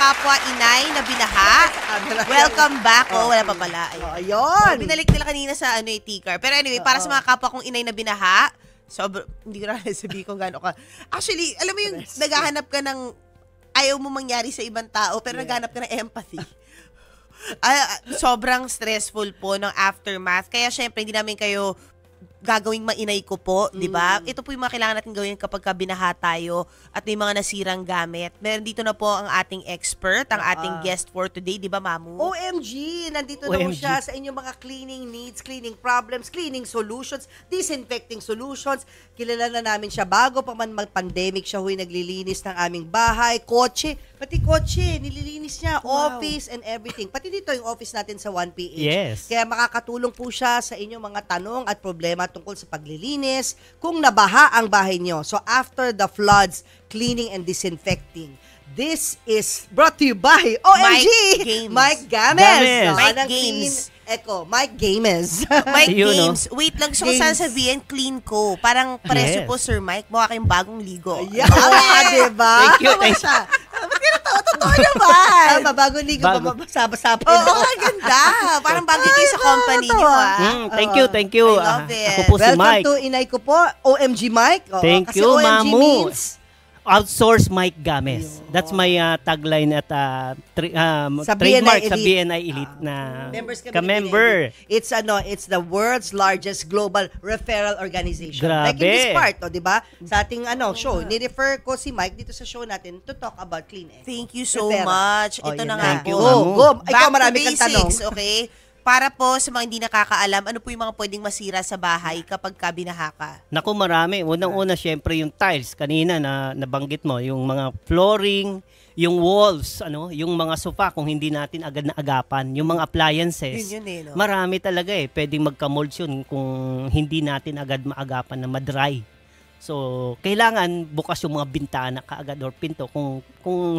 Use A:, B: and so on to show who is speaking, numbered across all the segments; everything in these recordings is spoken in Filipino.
A: kapwa inay na binaha. Welcome back. Wala pa pala.
B: Ayun.
A: Binalik nila kanina sa T-car. Pero anyway, para sa mga kapwa kong inay na binaha, hindi ko na sabihin kung gano'n ka. Actually, alam mo yung naghahanap ka ng ayaw mo mangyari sa ibang tao, pero naghahanap ka ng empathy. Sobrang stressful po ng aftermath. Kaya syempre, hindi namin kayo gagawing mainay ko po, di ba? Ito po yung mga kailangan natin gawin kapag binaha tayo at may mga nasirang gamit. Meron dito na po ang ating expert, ang ating guest for today, di ba, Mamu?
B: OMG! Nandito na po siya sa inyong mga cleaning needs, cleaning problems, cleaning solutions, disinfecting solutions. Kilala na namin siya bago pa man mag-pandemic. Siya huy naglilinis ng aming bahay, kotse, pati kotse, nililinis niya, office and everything. Pati dito yung office natin sa 1PH.
C: Yes.
B: Kaya makakatulong po siya sa inyong mga tanong at problema tungkol sa paglilinis kung nabaha ang bahay nyo. So after the floods, cleaning and disinfecting. This is brought to you by OMG! Mike Games.
A: Mike Games.
B: Mike Games.
A: Mike Games. Wait lang, gusto ko sana sabihin, clean ko. Parang presyo po, Sir Mike. Mukha kayong bagong ligo.
B: Diba?
C: Thank you.
B: Totoo naman. Bagong ligo, mabasa-basa pa.
A: Oo, ganda. Parang bago kayo sa company niyo,
C: Thank you.
A: I love it.
C: Ako po si Mike.
B: Welcome to inay ko po, OMG Mike.
C: Thank you,
B: OMG
C: Mamu.
B: means
C: Outsource Mike Games. That's my tagline at trademark sa BNI Elite na ka-member.
B: It's the world's largest global referral organization.
C: Grabe.
B: Like in this part, di ba? Sa ating show, ni-refer ko si Mike dito sa show natin to talk about clean air.
A: Thank you so much. Ito na nga
C: Thank you,
A: po.
C: Mamu.
B: Ikaw marami kang tanong.
A: Okay? Para po sa mga hindi nakakaalam, ano po yung mga pwedeng masira sa bahay kapag binaha ka?
C: Naku, marami. Unang-una, syempre, yung tiles. Kanina na nabanggit mo, yung mga flooring, yung walls, yung mga sofa, kung hindi natin agad naagapan, yung mga appliances.
A: Yun, no?
C: Marami talaga pwedeng magka-molds yun kung hindi natin agad maagapan na madry. So, kailangan bukas yung mga bintana kaagad or pinto kung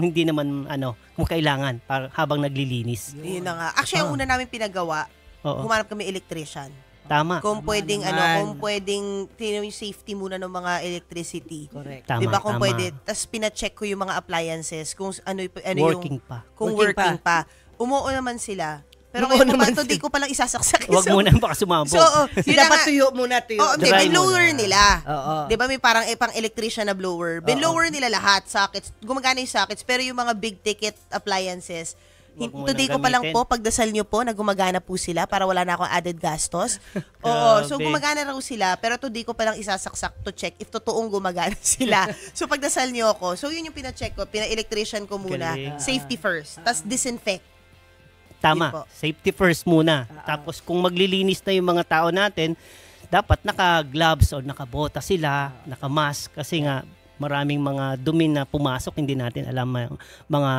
C: hindi naman kung kailangan para habang naglilinis.
A: Yun na nga. Actually, ang una namin pinagawa, humanap kami electrician.
C: Tama.
A: Kung pwedeng yung safety muna ng mga electricity.
B: Correct.
C: Tama,
A: 'Di ba kung
C: tama.
A: pwede. Tapos pina-check ko yung mga appliances kung
C: Working pa.
A: Kung working pa. Umuo naman sila. Pero
B: Oo
A: ngayon
B: naman
A: di ko palang isasaksak.
C: Huwag muna baka sumabog.
A: So,
B: dapat tuyo muna.
A: bin-lower nila.
B: Oo.
A: 'Di ba may parang pang electrician na blower. Bin-lower nila lahat, sockets. Gumagana yung sockets, pero yung mga big ticket appliances, today ko pa lang po, pagdasal nyo po, na gumagana po sila para wala na akong added gastos. Oo, so gumagana raw sila, pero today ko pa lang isasaksak to check if totoong gumagana sila. So pagdasal nyo ako, so yun yung pina-check ko, pina-electrician ko muna, safety first, tas disinfect.
C: Tama, safety first muna. Tapos kung maglilinis na yung mga tao natin, dapat naka-gloves o naka-bota sila, naka-mask, kasi nga maraming mga dumi na pumasok, hindi natin alam mga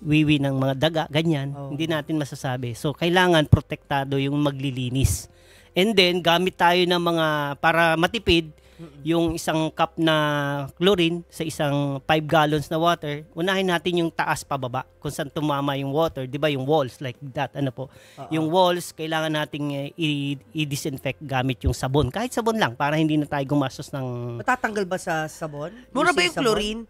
C: wiwi ng mga daga, ganyan, hindi natin masasabi. So, kailangan protektado yung maglilinis. And then, gamit tayo ng mga, para matipid, yung isang cup na chlorine sa isang 5 gallons na water, unahin natin yung taas pababa kung saan tumama yung water, di ba yung walls like that, yung walls, kailangan nating i-disinfect gamit yung sabon. Kahit sabon lang, para hindi na tayo gumastos ng...
B: Matatanggal ba sa sabon?
A: Mura ba yung chlorine?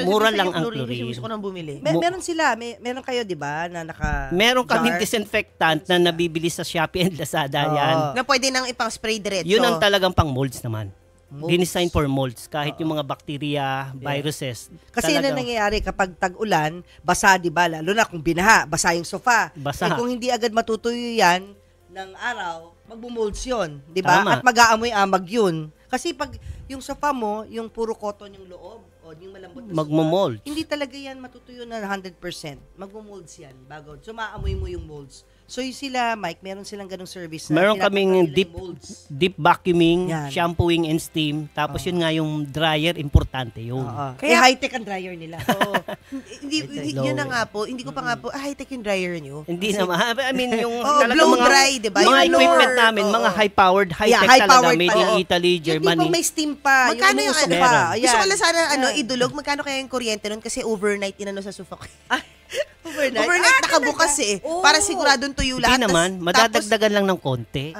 C: Mura lang ang chlorine.
A: Gusto ko nang bumili.
B: Meron sila, meron kayo, di ba, na
C: meron kaming disinfectant na nabibili sa Shopee and Lazada yan.
A: Na pwede nang ipang-spray diretso.
C: Yun ang talagang pang molds naman. Dinesign for molds, kahit yung mga bacteria, viruses.
B: Kasi yun ang nangyayari kapag tag-ulan, basa, di ba? Lalo na kung binaha, basa yung sofa.
C: Basa.
B: Kung hindi agad matutuyo yan ng araw, magmumolds yun, di ba?
C: Tama.
B: At mag-aamoy amag yun. Kasi pag yung sofa mo, yung puro cotton yung loob, o yung malambot na
C: magmumolds.
B: sofa, hindi talaga yan matutuyo na 100%. Magmumolds yan, bago. So, maamoy mo yung molds. So, yung sila, Mike, meron silang ganung service.
C: Meron kaming deep vacuuming,
B: yan,
C: shampooing and steam. Tapos yun nga yung dryer, importante yun.
B: Kaya high-tech ang dryer nila.
A: Yun na nga po, hindi ko pa nga po, high-tech yung dryer nyo.
C: Hindi naman. I mean, yung
A: blow dry, di ba?
C: Mga equipment namin, mga high-powered, high-tech talaga. Made in Italy, Germany.
B: Yung may steam pa.
A: Magkano yung
B: sofa?
A: Gusto ko lang sana idulog, magkano kaya yung kuryente nun? Kasi overnight inano sa sofa ko. Overnight nakabukas
B: talaga?
A: Para siguradong tuyo lahat.
C: Hindi naman, madadagdagan lang ng konti.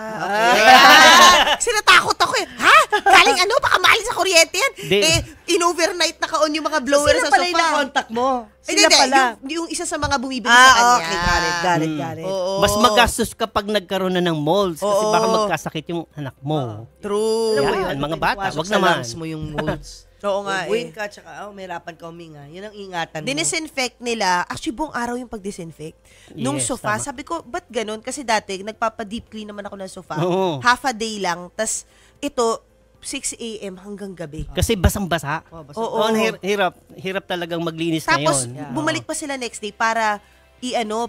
A: Kasi natakot ako eh. Ha? Galing ano? Baka maalis sa kuryente yan.
C: Di-
A: In-overnight naka-on yung mga blower
B: Sila
A: sa
B: pala yung
A: sofa.
B: na-contact mo.
A: Hindi,
B: Sila pala.
A: yung isa sa mga bumibili sa kanya.
B: Okay. Got it.
A: Oo.
C: Mas magastos kapag nagkaroon na ng molds kasi
A: Oo.
C: baka magkasakit yung anak mo.
A: True.
B: Alam mo
C: Yan,
B: yun,
C: mga bata,
B: pinapasok
C: wag
B: sa
C: naman.
B: lungs mo yung molds.
A: Oo nga
B: Buwin
A: eh.
B: ka, tsaka mahirapan ka huminga. Yun ang ingatan mo.
A: Dinisinfect nila. Actually, buong araw yung pag-disinfect. Nung
C: Yes,
A: sofa,
C: tama.
A: sabi ko, ba't ganun? Kasi dati, nagpapa-deep clean naman ako ng sofa.
C: Oo.
A: Half a day lang. Tas ito, 6 a.m. hanggang gabi.
C: Kasi basang-basa.
A: Oo.
C: Hirap talagang maglinis
A: Tapos,
C: ngayon.
A: bumalik pa sila next day para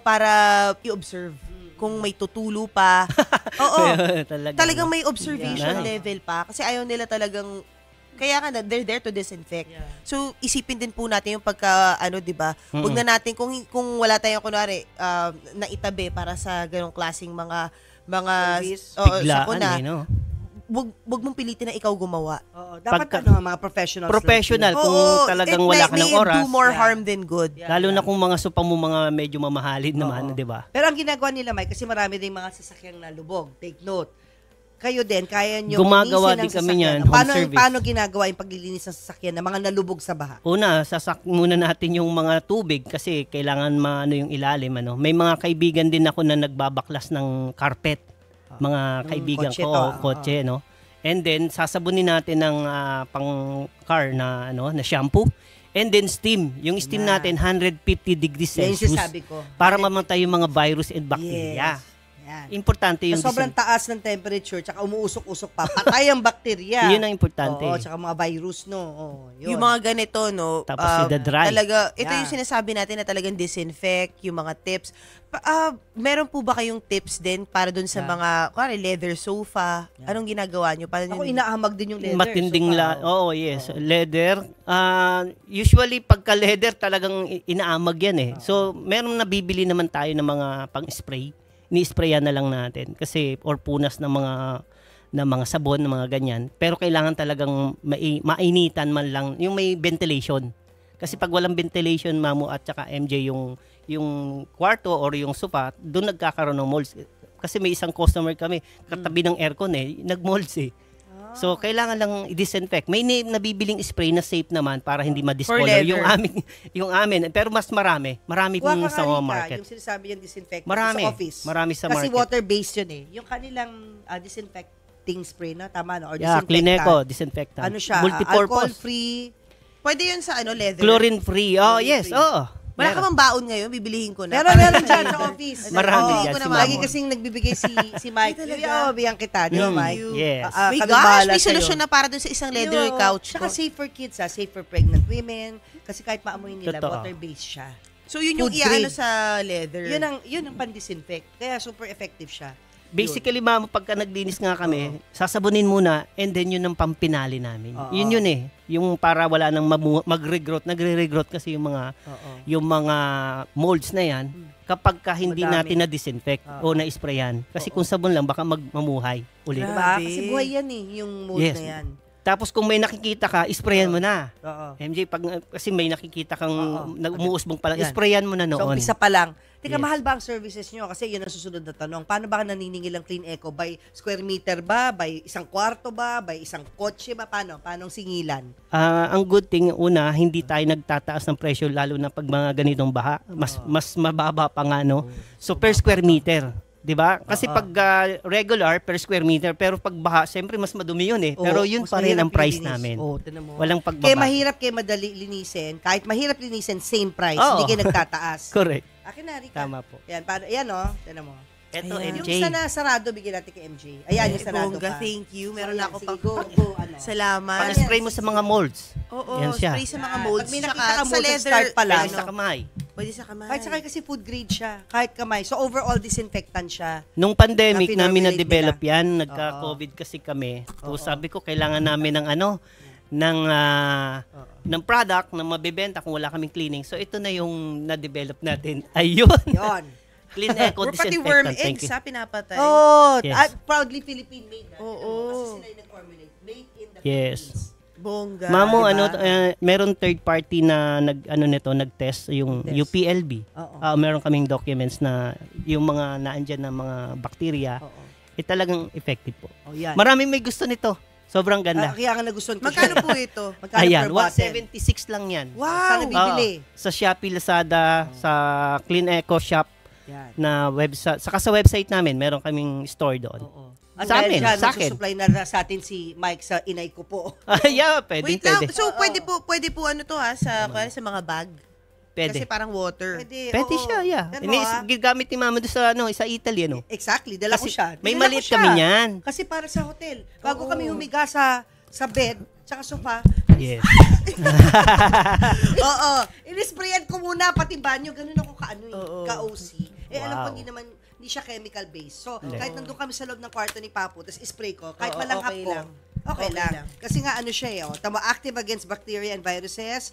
A: para i-observe kung may tutulo pa. Oo. Talagang may observation
C: Yeah.
A: level pa. Kasi ayaw nila talagang, kaya nga, they're there to disinfect.
B: Yeah.
A: So, isipin din po natin yung pagka, 'di ba? Huwag na natin, kung wala tayong, kunwari, naitabi para sa ganong klaseng mga
B: Service.
C: Biglaan
A: sakuna,
C: no?
A: wag mong pilitin na ikaw gumawa.
B: Oo, dapat
C: Pagka-
B: mga professionals.
C: Professional kung
A: Oo,
C: talagang
A: it
C: wala
A: may-
C: ka ng
A: may
C: oras.
A: do more
B: Yeah.
A: harm than good.
B: Yeah.
C: Lalo na kung mga sopa mo mga medyo mamahalin naman,
B: Oo.
C: 'di ba?
B: Pero ang ginagawa nila, Mike, kasi marami din mga sasakyang na lubog. Take note. Kayo din, kaya nyo
C: Gumagawa
B: linisin ang
C: din kami
B: sasakyan.
C: niyan, home service.
B: Paano ginagawa yung paglilinis ng sasakyan ng mga nalubog sa baha?
C: Una, sasak muna natin yung mga tubig kasi kailangan maano yung ilalim ano. May mga kaibigan din ako na nagbabaklas ng carpet. Mga kaibigan
B: kotse
C: ko,
B: to,
C: kotse no. And then sasabunin natin ng pang car na na shampoo. And then steam. Yung steam
B: Na.
C: natin 150 degrees
B: Yan yung
C: Celsius
B: sinasabi ko.
C: para mamatay yung mga virus and bacteria.
B: Yes. Yan.
C: Importante yung
B: Sa sobrang taas ng temperature, tsaka umuusok-usok pa, patay ang bakterya.
C: Yun ang importante.
B: Oo, tsaka mga virus, no? Oo, yun.
A: Yung mga ganito, no?
C: Tapos dry.
A: Talaga, ito
B: Yeah.
A: yung sinasabi natin na talagang disinfect, yung mga tips. Meron po ba kayong tips din para dun sa mga, leather sofa? Anong ginagawa nyo? Paano
B: Ako
A: yun?
B: inaamag din yung leather.
C: Matinding
B: so,
C: Oo, yes. Leather. Usually, pagka leather, talagang inaamag yan eh. So, meron nabibili naman tayo ng mga pang-spray. Ni-sprayan na lang natin. Kasi, or punas ng mga sabon, ng mga ganyan. Pero kailangan talagang mainitan man lang. Yung may ventilation. Kasi pag walang ventilation, Mamu at saka MJ, yung kwarto or yung sofa, doon nagkakaroon ng molds. Kasi may isang customer kami, katabi ng aircon nag-molds So, kailangan lang i-disinfect. May nabibiling spray na safe naman para hindi ma-discolor
A: leather.
C: yung amin. Pero mas marami. Marami
B: Kuha
C: pong
B: ka
C: sa
B: nga,
C: mga
B: Rika,
C: market.
B: yung sinasabi yung disinfectant
C: Marami.
B: sa office.
C: Marami sa
B: Kasi
C: market.
B: water-based yun eh. Yung kanilang disinfecting spray na, tama no? Or
C: Yeah,
B: disinfectant.
C: Clineco, disinfectant.
B: Ano siya?
C: Multipurpose.
B: Alcohol-free.
A: Pwede yun sa leather.
C: Chlorine-free. Oh, yes. Oh.
A: Wala ka bang baon ngayon? Bibilihin ko na.
B: Meron dyan sa office.
C: Marami
B: Oo.
C: dyan,
A: ko
C: si
A: naman.
B: Lagi
C: Mamo.
B: kasing nagbibigay si Mike.
A: talaga?
B: Bigyan kita, di ba, Mike?
C: Yes.
A: My
B: kami
A: gosh,
B: bahala
A: may
B: sa'yo.
A: solusyon na para dun sa isang leather
B: Yun.
A: couch ko.
B: Tsaka safe for kids, safe for pregnant women. Kasi kahit maamoy nila,
C: Totoo.
B: water-based siya.
A: So, yun yung
B: Food
A: iaano
B: grade.
A: sa leather.
B: Yun ang pan-disinfect. Kaya super effective siya.
C: Basically, Mamo, pagka naglinis nga kami, sasabunin muna and then yun ang pampinali namin.
B: Oo.
C: Yun yung para wala nang mag-regrowth. Nagre-regrowth kasi yung mga molds na yan kapag ka hindi
B: Madami.
C: natin na-disinfect o na-sprayan. Kasi kung sabon lang, baka mamuhay ulit.
A: Grabe.
B: Diba? Kasi buhay yan yung mold
C: Yes.
B: na yan.
C: Tapos kung may nakikita ka, sprayan mo na.
B: Oo.
C: MJ, kasi may nakikita kang umuusbong pa lang,
B: Yan.
C: sprayan mo na
B: So,
C: noon.
B: umpisa pa lang. Teka,
C: Yes.
B: mahal ba ang services nyo? Kasi yun ang susunod na tanong. Paano ba naniningil ang Clean Eco? By square meter ba? By isang kwarto ba? By isang kotse ba? Paano? Paano ang singilan?
C: Ang good thing, una, hindi tayo nagtataas ng presyo lalo na pag mga ganitong baha. Mas mababa pa nga, no? So, per square meter. 'Di ba? Kasi pag regular per square meter, pero pag baha, siyempre mas madumi 'yun Pero yun
B: mas
C: pa rin
B: mahirap
C: ang price
B: ilinis.
C: namin.
B: Tinan mo.
C: Walang pagbaba.
B: Kaya mahirap, kaya madali linisin. Kahit mahirap linisin, same price.
C: Oo.
B: Hindi kayo nagtataas.
C: Correct.
B: Akin na, Rika.
C: Tama po.
B: Yan, tinan mo.
C: Eto,
A: Ayan.
C: MJ.
B: Yung isa na sarado, bigyan natin kay MJ. Ayan, yung sarado
A: Bongga,
B: pa.
A: thank you. Meron
B: So,
A: na ako
B: sige,
A: pang...
B: go, ano.
A: Salamat.
C: Pag-spray mo sa mga molds.
A: Oo,
C: Yan siya.
A: spray sa mga molds.
B: Pag may
A: Tsaka
B: nakita ka
A: sa
B: mold,
A: leather.
B: start pa lang.
C: Pwede sa kamay.
A: Pwede sa kamay.
B: Kahit sakay kasi food grade siya. Kahit kamay. So, overall, disinfectant siya.
C: Nung pandemic
B: Na
C: namin
B: pinormulate
C: na-develop yan, nagka-COVID kasi kami. So sabi ko, kailangan namin ng product na mabibenta kung wala kaming cleaning. So ito na yung na-develop natin. Ayun.
B: Yon.
C: Clean Eco
A: Or pati worm
C: Disinfectant. Thank
A: eggs,
C: you.
A: pinapatay.
B: Oh,
C: Yes.
B: proudly Philippine made.
A: Oo.
B: Kasi sila yung nag-formulate. Made in the
C: Yes.
B: Philippines.
A: Bongga.
C: Mamo,
B: diba?
C: meron third party na nag-test yung
B: Test.
C: UPLB.
B: Oo.
C: Meron kaming documents na yung mga naandyan na mga bakterya.
B: Oo.
C: talagang effective po.
B: Oh, yan.
C: Maraming may gusto nito. Sobrang ganda.
B: Kaya nga nagustuhan ko
A: Magkano
B: siya.
A: po ito?
B: Magkano
C: Ayan,
B: per bottle?
C: 176 lang yan.
A: Wow!
B: Saan nabibili?
C: Sa Shopee, Lazada, sa Clean Eco Shop
B: Yan.
C: na website. Saka sa website namin, meron kaming store doon.
B: Oo. At
C: Sa
B: dahil
C: amin,
B: dyan,
C: sa akin.
B: magsusupply na sa atin si Mike sa inay ko po.
C: Yeah, pwede.
A: Wait lang. So, pwede po ano to ha, sa mga bag?
C: Pwede.
A: Kasi parang water.
C: Pwede
B: oo.
C: siya, yeah.
B: Yan mo,
C: Gigamit ni Mama doon sa Italy, ano?
B: Exactly, dala ko
C: Kasi
B: siya.
C: may
B: Dinala ko
C: maliit
B: siya.
C: kami niyan.
B: Kasi para sa hotel. Bago
A: Oo.
B: kami humiga sa bed, tsaka sofa,
C: Yes.
B: oo, inisprayan ko muna, pati banyo, ganun ako
A: Oo.
B: ka-OC. Alam ko
C: Wow.
B: hindi siya chemical based. So,
C: Hindi.
B: kahit nandun kami sa loob ng kwarto ni Papo, tapos spray ko, kahit
A: Oo,
B: malanghap
A: okay
B: ko,
A: lang.
B: okay
A: Okay
B: lang.
A: lang.
B: Kasi nga ano siya tama, active against bacteria and viruses,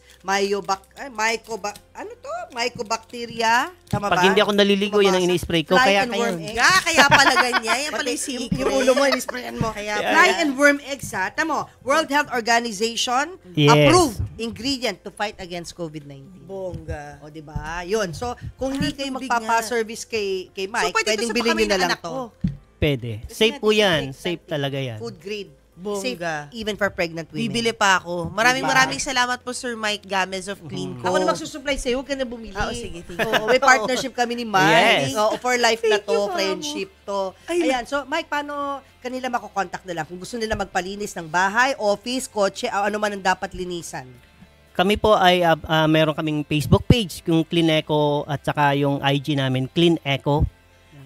B: mycobacteria, tama ba?
C: Pag hindi ako naliligo, yan ang ini-spray ko.
B: Fly
C: Kaya
B: and worm
C: kayo.
B: eggs.
A: Kaya pala ganyan. Yan pala
B: Pati
A: yung secret.
B: yung ulo mo, inisprayan mo.
A: Kaya
B: Fly and worm eggs, ha? Tamo, World Health Organization
C: Yes.
B: approved ingredient to fight against COVID-19.
A: Bongga.
B: O, di ba? Yun. So, kung hindi kayo
A: tubig
B: magpapa-service kay Mike,
A: pwede
B: pwedeng
A: to sa
B: bilhin nyo
A: kami
B: na
A: ng
B: lang
A: anak
B: to.
A: ko.
C: Pwede.
B: Kasi
C: Safe
B: nga,
C: po yan.
B: disinfectant
C: Safe
B: eh.
C: talaga yan.
B: Food grade.
A: Bongga.
B: Safe even for pregnant women.
A: Bibili pa ako.
B: Diba?
A: Maraming salamat po, Sir Mike Gamez of Clean Co.
B: Ako na magsusupply sa'yo, huwag ka na bumili.
A: Oo, sige, thank you.
B: Oo, may partnership kami ni Mike.
C: Yes.
B: Oo, for life na
A: Thank
B: to,
A: you, Mamo.
B: friendship to.
A: Ay,
B: Ayan, so Mike, paano kanila makokontakt na lang? Kung gusto nila magpalinis ng bahay, office, kotse, o ano man ang dapat linisan.
C: Kami po ay meron kaming Facebook page, yung Clean Eco at saka yung IG namin, Clean Eco.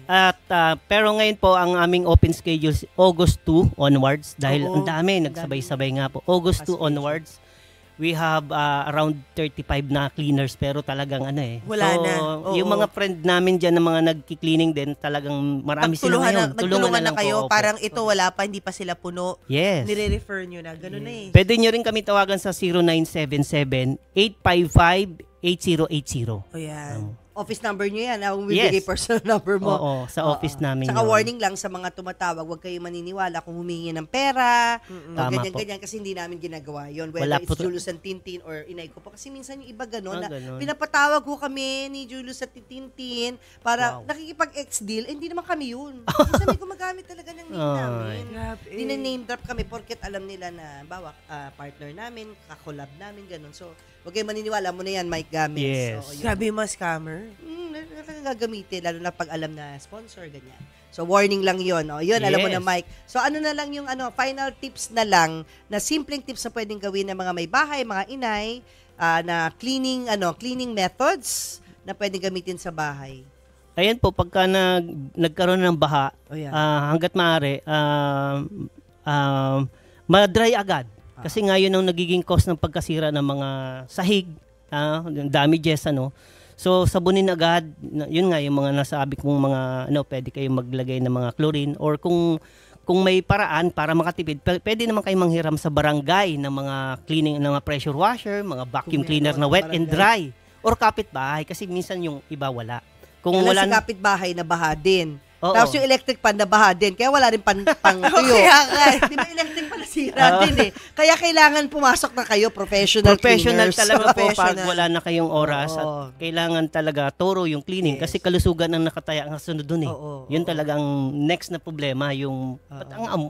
C: At pero ngayon po ang aming open schedule August 2 onwards dahil
B: Oo,
C: ang dami nagsabay-sabay nga po. August 2 onwards. We have around 35 na cleaners pero talagang
A: Wala na. Oo.
C: Yung mga friend namin diyan na mga nagki-cleaning din talagang marami sila ngayon.
A: Nagtulungan na
C: lang
A: kayo.
C: po, opo.
A: Parang ito wala pa, hindi pa sila puno.
C: Yes.
A: Nire-refer nyo na. Ganun na eh.
C: Pwede nyo rin kami tawagan sa 0977-855-8080.
A: O yan.
B: Office number nyo yan. Kung bibigay
C: Yes.
B: personal number mo.
C: Oo, sa office namin
B: Saka
C: yun.
B: warning lang sa mga tumatawag, huwag kayong maniniwala kung humingi ng pera, o
C: Tama
B: ganyan-ganyan, kasi hindi namin ginagawa yun.
C: Wala
B: Whether
C: po
B: it's
C: to-
B: Julius and Tintin or inay ko po. Kasi minsan yung iba gano'n, na
C: Ganon.
B: pinapatawag ko kami ni Julius at Tintin para
C: Wow.
B: nakikipag-ex-deal, hindi naman kami yun. Minsan may gumagamit talaga ng name
C: Ay.
B: namin.
A: Grabe.
B: Dina-name drop kami porket alam nila na, bawa, partner namin, kakolab namin, gano'n. So, huwag kayong maniniwala mo na yan, Mike Games.
C: Yes.
B: So, yun.
A: Grabe yung mga scammer.
B: Talagang gagamitin, lalo na pag alam na sponsor, ganyan. So, warning lang yun. O, yun, alam mo na,
C: Yes.
B: Mike. So, ano na lang yung final tips na lang, na simpleng tips na pwedeng gawin ng mga may bahay, mga inay, na cleaning methods na pwedeng gamitin sa bahay.
C: Ayan po, pagka nagkaroon ng baha,
B: O, yan.
C: hanggat maaari, ma-dry agad. Kasi nga yun ang nagiging cause ng pagkasira ng mga sahig, damages, So, sabunin agad, yun nga, yung mga nasabi kong mga, pwede kayong maglagay ng mga chlorine or kung may paraan para makatipid, pwede naman kayong manghiram sa barangay ng mga cleaning, ng mga pressure washer, mga vacuum
B: Kung
C: cleaner
B: meron,
C: na wet and
B: barangay.
C: dry or kapitbahay kasi minsan yung iba wala. Kung
B: Wala
C: wala
B: si kapitbahay na baha din.
C: Oo.
B: Tapos yung electric pan na baha din. Kaya wala rin pang tuyo.
A: Kaya nga.
B: Di ba electric pan nasira din eh. Kaya kailangan pumasok na kayo, professional cleaners.
C: talaga po pag
A: Professional.
C: wala na kayong oras
B: Oo.
C: at kailangan talaga toro yung cleaning kasi kalusugan ang nakataya ang sunod dun eh.
B: Oo,
C: Yun talagang next na problema yung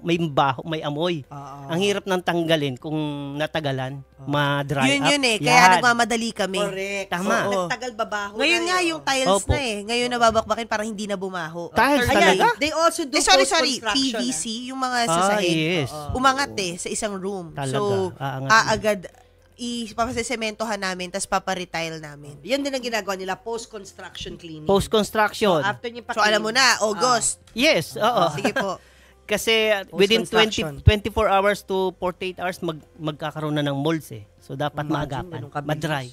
C: may baho, may amoy.
B: Oo.
C: Ang hirap nang tanggalin kung natagalan, ma-dry up.
A: Yun eh.
C: Yan.
A: Kaya nagmamadali kami.
B: Correct.
C: Tama.
B: So,
A: Oo.
B: nagtagal babaho
A: Ngayon
B: na
A: nga
B: yun.
A: yung tiles
C: Opo.
A: na eh. Ngayon nababakbakin parang hindi na bumaho.
C: Tiles
A: Third
C: talaga?
A: day.
B: They also do
A: Sorry.
B: post-construction.
A: PVC, yung mga sa sahig.
C: yes.
A: Umangat eh, sa isang room.
C: Talaga,
A: So,
C: aangat
A: aagad, ipapasesementohan namin, tapos paparetile namin.
B: Yan din ang ginagawa nila, post-construction cleaning.
C: Post-construction.
B: After nyo
A: So, alam mo na, August.
C: Yes, oo.
A: Sige po.
C: Kasi within
B: Post-construction.
C: 24 hours to 48 hours magkakaroon na ng molds eh. So dapat
B: Imagine,
C: maagapan,
B: ganun kabilis.
C: ma-dry.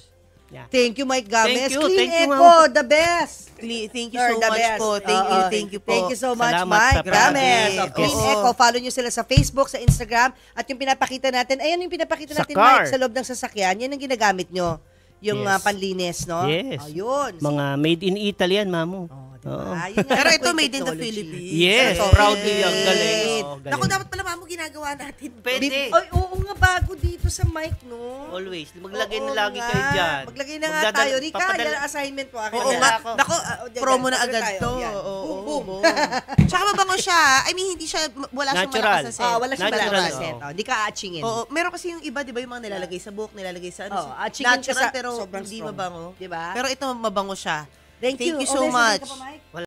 C: Yeah.
B: Thank you, Mike Games.
C: Thank you,
B: Clean
C: thank you,
B: Eco,
C: Ma'am.
B: the best.
A: Thank you
B: You're
A: so
B: the
A: much
B: best.
A: po. Thank you po.
B: Thank you so much,
C: Salamat
B: Mike
C: sa
B: Games.
C: pag-
B: Of Clean
A: Oo.
B: Eco. Follow nyo sila sa Facebook, sa Instagram. At yung pinapakita natin, ayan yung pinapakita
C: Sa
B: natin,
C: car.
B: Mike, sa loob ng sasakyan. Yan ang ginagamit nyo. Yung
C: Yes.
B: panlinis, no?
C: Yes.
B: Ayun.
C: Mga made in Italy yan, mamu.
B: Oh,
C: Oo.
B: Yun nga
A: Pero
B: lang
A: ito
B: po yung
A: made in the
B: technology.
A: Philippines.
C: Yes,
A: Yes.
C: proudly ang galing. Oo, galing.
A: Naku, dapat pala mamo ginagawa natin.
C: Pwede.
B: Ay, oo nga, bago dito sa mic, no?
C: Always. Maglagay
B: Oo
C: na lagi
B: nga.
C: kayo dyan.
B: Maglagay na nga tayo. Rika, yan ang assignment po. Akin
A: Oo
B: na.
A: nga.
C: ako.
A: Naku,
B: Dyan,
A: promo
B: dyan.
A: na
B: Tuloy
A: agad
B: tayo.
A: to.
B: Yan.
A: Oo,
B: Boom, boom.
A: Tsaka mabango siya. I mean, hindi siya, wala siyang
C: Natural.
A: malakas na scent.
B: Wala siyang
C: Natural,
B: malakas
C: oo.
B: scent. Hindi ka aachingin.
A: Oo, meron kasi yung iba, di ba, yung mga nilalagay sa buhok, nilalagay sa ano,
B: aachingin ka
A: natural
B: sa
A: pero
B: sobrang
A: hindi
B: strong.
A: mabango.
B: Di ba?
A: Pero ito, mabango siya.
B: Thank you.
A: you so
B: Okay, sabihin
A: much.
B: ka pa, Mike?
C: Wala.